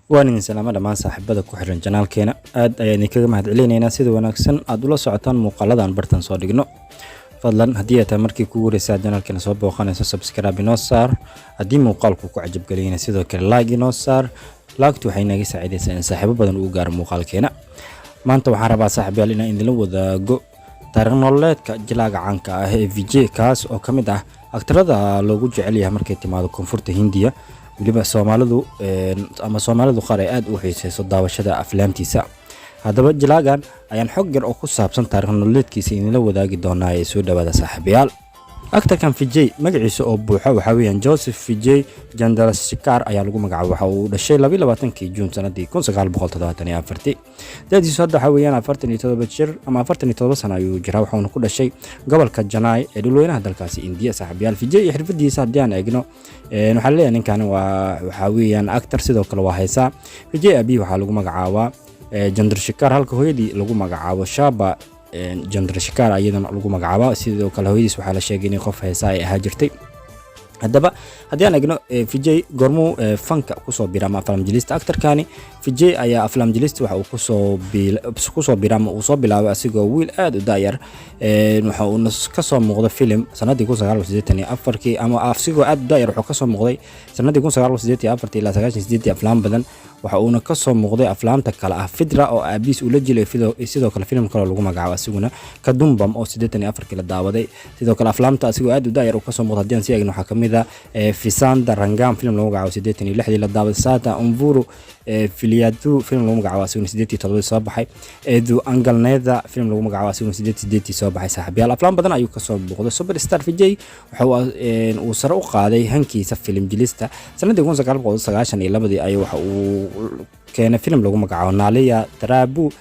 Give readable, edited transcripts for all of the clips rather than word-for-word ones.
waan salaamo dhamaan saaxiibada ku xiran janaalkeena aad ayaan idinkaga mahadcelinaynaa sida wanaagsan aad ula socotaan muuqaaladan bartan soo dhigno fadlan haddii aad markii kugu horeysaa janaalkeena soo booqanayso subscribe inoo saar haddii muuqaalku ku cajab galiyna sidoo kale like inoo saar laagtu waxay naga saacidaysaa in saaxiibo badan uu gaaro muuqaalkeena maanta waxaan rabaa saaxiibayaal inaan idinla wadaago taariikh nololeedka jilaaga caanka ah ee Vijay kaas oo ka mid ah aktarada loogu jecel yahay markay timaado koonfurta Hindiya waliba Soomaalidu qaar ay aad u xiiseyso daawashada aflaamtiisa haddaba jilaagan ayaan xog yar oo ku saabsan taariikh nololeedkiisa idinla wadaagi doonaa ee soo dhawaada saaxiibayaal aktarkan Vijay magaciisa oo buuxa waxa weeyaan Joseph Vijay Chandrasekhar ayaa lagu magacaabay waxa uu dhashay 22 Juun sanadii 1974 da'diisu hadda waxa weeyaan 47 jir ama 47 sano ayuu jiraa wuxuuna ku dhashay gobolka Chennai ee dhulweynaha dalkaasi India saaxiibayaal Vijay iyo xirfadiisa haddii aan eegno waxa leeyahay ninkan waxa weeyaan aktar sidoo kale waa haysaa Vijay abi waxa lagu magacaabaa Chandrasekhar halka hooyadii lagu magacaabo Shaba Chandrasekhar ayadana lagu magacaabo sidoo kale hooyadiis waxa la sheegay in qof heesaa ay ahaa jirtay haddaba haddii aan eegno Vijay gormu fanka ku soo biirama aflaam jilista aktarkani Vijay ayaa aflaam jilista waxa uu ku soo biirama uu soo bilaabay asigoo wiil aad u daayar waxa uu ka soo muuqday film sanadii 1984 ama asigoo aad u daayar wuxuu ka soo muuqday sanadii 1984 ilaa 98 aflaam badan waxa uuna ka soo muuqday aflaamta kale ah Fidra oo aabiis uu la jilay sidoo kale film kale lagu magacaabo asiguna Kadumbam oo 84 la daawaday sidoo kale aflaamta asigoo aad u daayar uu ka soo muuqday hadii aan si eegno waxa kamid ah Fisanda Rangam film lagu magacaabo 86 la daawaday Sata Umvuru Filiatu film lagu magacaabo asiguna 87 soo baxay Edu Angalneda film lagu magacaabo asiguna 88 soo baxay saaxiibayaal aflaam badan ayuu ka soo muuqday superstar Vijay waxa uu sare u qaaday hankiisa film jilista sanadii 1992 ayuu waxa uu keena film lagu magacaabo Naliya Tarabu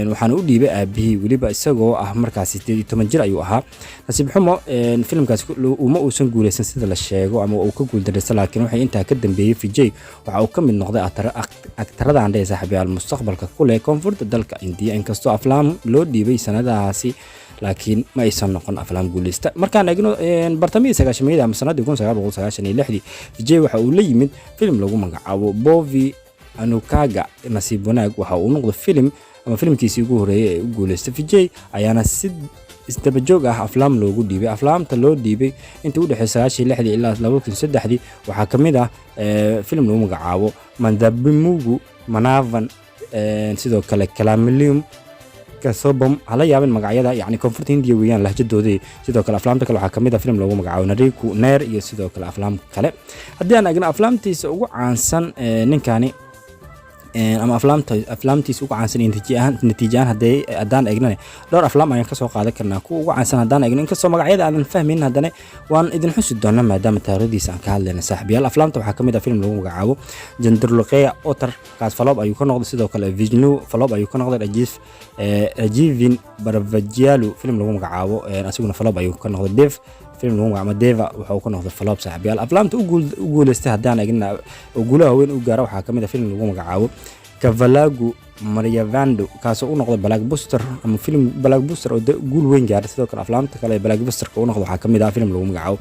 waxaan u dhiibay aabihii waliba isagoo ah markaas 18 jir ayuu ahaa nasiib xumo filmkaas uma uusan guuleysan sida la sheego ama uu ka guuldareystay laakiin waxa inta ka dambeeyay Vijay waxa uu ka mid noqday aktarada aan dheer saaxiibayaal mustaqbalka ku leh koonfurta dalka India inkastoo aflaam loo dhiibay sanadahaasi laakiin ma aysan noqon aflaam guuleysta markaan eegno bartamii 9 ama sanadii 1996 Vijay waxa uu la yimid film lagu magacaabo Bovi Anukaga nasiib wanaag waxa uu noqday film ama filmkiisii ugu horeeyay ee u guuleystay Vijay ayaana si isdaba joog ah aflaam loogu dhiibay aflaamta loo dhiibay intii u dhaxaysay 96 ilaa 2003 waxa kamid ah film lagu magacaabo Mandabimugu Manavan sidoo kale Kalamilium kasobom hala yaabin magacyada yani koonfurta Hindiya weeyaan lahjadoodii sidoo kale aflaamta kale waxa kamid ah film lagu magacaabo Nariku Nair iyo sidoo kale aflaam kale haddii aan eegno aflaamtiisa ugu caansan ninkani ama aflaamtiisa ugu caansan natiijaan haddaan eegno dhowr aflaam ayaan ka soo qaadan karnaa kuwa ugu caansan haddaan eegno inkastoo magacyada aadan fahmin haddana waan idin xusi doonaa maadaama taariikhdiisa aan ka hadlayna saaxiibayaal aflaamta waxaa kamid ah film lagu magacaabo Chandrasekhar Otar kaas faloob ayuu ka noqday sidoo kale Vishnu faloob ayuu ka noqday Rajivin Baravajialu film lagu magacaabo asiguna faloob ayuu ka noqday Dev film lagu magacaabo Deva wuxuu ka noqday faloob saaxiibayaal aflaamta u guuleystay haddaan eegna guulaha weyn u gaara waxaa kamid ah film lagu magacaabo Kavalagu Maryavando kaasoo u noqday blockbuster ama film blockbuster oo guul weyn gaaray sidoo kale aflaamta kale blockbusterka u noqday waxaa kamid ah film lagu magacaabo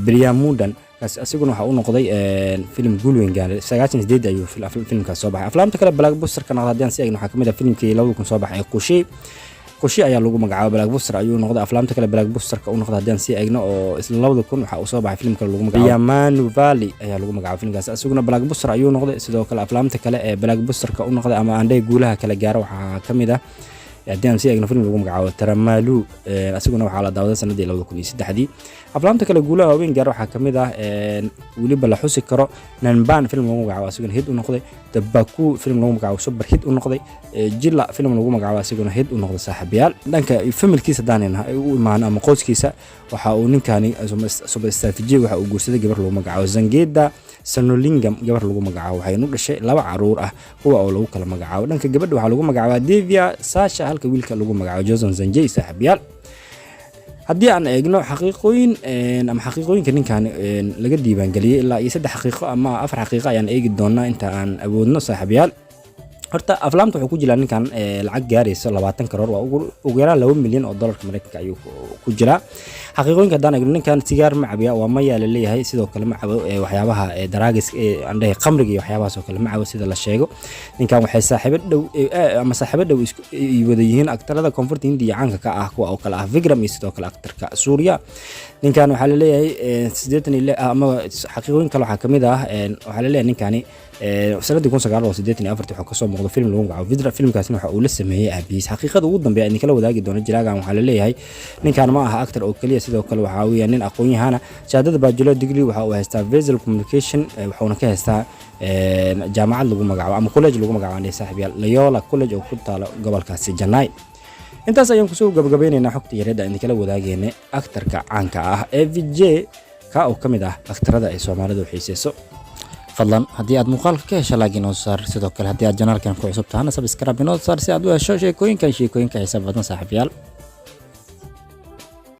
Briyamudan kaas asiguna waxa uu noqday film guul weyn gaaray 98 ayuu filmkaas soo baxay aflaamta kale blockbusterka noqday haddii aan si eegno waxaa kamid ah filmkii 2000 soo baxay Qushi ayaa lagu magacaabo blockbuster ayuu noqday aflaamta kale blockbusterka u noqday haddii aan si eegno oo isla 2000 waxa uu soo baxay filmka lagu magacaabo Yamanu Valley ayaa lagu magacaabo filmkaas asaguna blockbuster ayuu noqday sidoo kale aflaamta kale ee blockbusterka u noqday ama aan guulaha kala gaaro waxaa kamid ah haddii aan si eegno film lagu magacaabo Taramalu asaguna waxa la daawaday sanadii 2003 aflaamta kale guulaha weyn gaar waxaa kamid ah waliba la xusi karo Nanban film lagu magacaabo asaguna hit u noqday Tabaku film lagu magacaabo super hit u noqday Jilla film lagu magacaabo asaguna hit u noqday saaxiibayaal dhanka familkiisa daanina u imaan ama qoyskiisa waxa uu ninkani superstar Vijay waxa uu guursaday gabar lagu magacaabo Zangeda Sanolingam gabar lagu magacaabo waxay u dhashay 2 caruur ah kuwa oo lagu kala magacaabo dhanka gabadha waxa lagu magacaabo Devya Sasha halka wiilka lagu magacaabo Jason Sanjay saaxiibayaal haddii aan eegno xaqiiqooyinka ninkan laga diiwaan galiyay ilaa 3 xaqiiqo ama 4 xaqiiqo ayaan eegi doonaa inta aan awoodno saaxiibayaal horta aflaamta wuxuu ku jiraa ninkan lacag gaaraysa 20 karoor waa ugu yaraan 2 milyan oo dollarka Mareykanka ayuu ku jiraa xaqiiqooyinka hadaan eegno ninkan sigaar ma cabiya waa maya la leeyahay sidoo kale ma cabo waxyaabaha daraagiis andhay khamriga iyo waxyaabahaas oo kale ma cabo sida la sheego ninkan waxay saaxiibo dhow ama saaxiibo dhow isku wada yihiin aktarada koonfurta Hindiya caanka ka ah kuwa oo kale ah Vikram iyo sidoo kale aktarka Suuriya ninkan waxa la leeyahay 80 ama xaqiiqooyin kale waxa kamid ah waxa la leeyahay ninkani sanadii 1984 wuxuu ka soo muuqdo film lagu magacaabo Vidra filmkaasna waxa uu la sameeyay aabiis xaqiiqada ugu dambeeyay in kala wadaagi doono jiraagan waxa la leeyahay ninkan ma aha actor oo kaliya sidoo kale waxa uu yahay nin aqoon yahana shahaadada bachelor degree waxa uu haystaa visual communication wuxuuna ka haystaa jaamacad lagu magacaabo ama college lagu magacaabo saaxiibayaal Loyola College oo ku taalo gobolkaasi Janay intaas ayaan ku soo gabagabaynaynaa xogta yareeda in kala wadaageenay actorka caanka ah ee VJ ka oo kamid ah aktarada ay Soomaalidu xiiseyso fadlan haddii aad muuqaalka ka hesho laakiin oo saar sidoo kale haddii aad janaalkan ku cusub tahay subscribe inoo saar si aad u hesho sheekooyinka xisaab badan saaxiibayaal